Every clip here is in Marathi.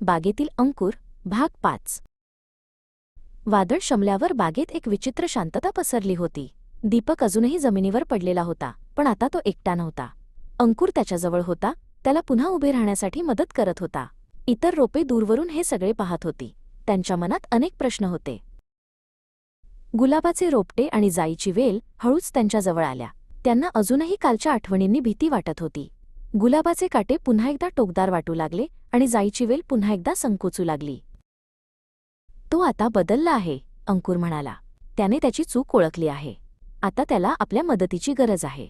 बागेतील अंकुर भाग 5. वादळ शमल्यावर बागेत एक विचित्र शांतता पसरली होती. दीपक अजूनही जमिनीवर पडलेला होता, पण आता तो एकटा नव्हता. अंकुर त्याच्याजवळ होता, त्याला पुन्हा उभे राहण्यासाठी मदत करत होता. इतर रोपे दूरवरून हे सगळे पाहत होती. त्यांच्या मनात अनेक प्रश्न होते. गुलाबाचे रोपटे आणि जाईची वेल हळूच त्यांच्याजवळ आल्या. त्यांना अजूनही कालच्या आठवणींनी भीती वाटत होती. गुलाबाचे काटे पुन्हा एकदा टोकदार वाटू लागले आणि जाईची वेल पुन्हा एकदा संकोचू लागली. तो आता बदलला आहे, अंकुर म्हणाला. त्याने त्याची चूक ओळखली आहे. आता त्याला आपल्या मदतीची गरज आहे.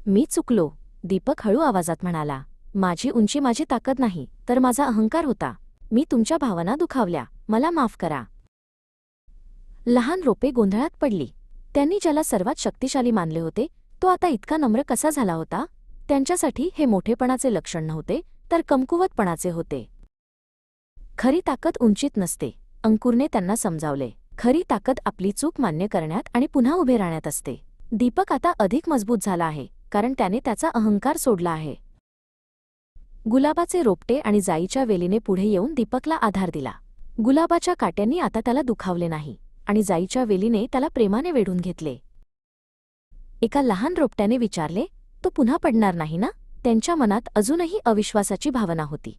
मी चुकलो, दीपक हळू आवाजात म्हणाला. माझी उंची माझी ताकद नाही, तर माझा अहंकार होता. मी तुमच्या भावना दुखावल्या, मला माफ करा. लहान रोपे गोंधळात पडली. त्यांनी ज्याला सर्वात शक्तिशाली मानले होते, तो आता इतका नम्र कसा झाला होता? त्यांच्यासाठी हे मोठेपणाचे लक्षण नव्हते, तर कमकुवतपणाचे होते. खरी ताकद उंचीत नसते, अंकुरने त्यांना समजावले. खरी ताकद आपली चूक मान्य करण्यात आणि पुन्हा उभे राहण्यात असते. दीपक आता अधिक मजबूत झाला आहे, कारण त्याने त्याचा अहंकार सोडला आहे. गुलाबाचे रोपटे आणि जाईच्या वेलीने पुढे येऊन दीपकला आधार दिला. गुलाबाच्या काट्यांनी आता त्याला दुखावले नाही, आणि जाईच्या वेलीने त्याला प्रेमाने वेढून घेतले. एका लहान रोपट्याने विचारले, तो पुन्हा पडणार नाही ना? त्यांच्या मनात अजूनही अविश्वासाची भावना होती.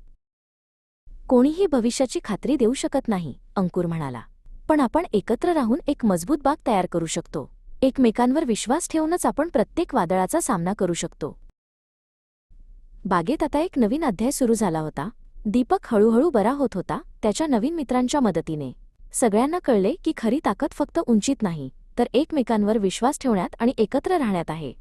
कोणीही भविष्याची खात्री देऊ शकत नाही, अंकुर म्हणाला. पण आपण एकत्र राहून एक मजबूत बाग तयार करू शकतो. एकमेकांवर विश्वास ठेवूनच आपण प्रत्येक वादळाचा सामना करू शकतो. बागेत आता एक नवीन अध्याय सुरू झाला होता. दीपक हळूहळू बरा होत होता, त्याच्या नवीन मित्रांच्या मदतीने. सगळ्यांना कळले की खरी ताकद फक्त उंचीत नाही, तर एकमेकांवर विश्वास ठेवण्यात आणि एकत्र राहण्यात आहे.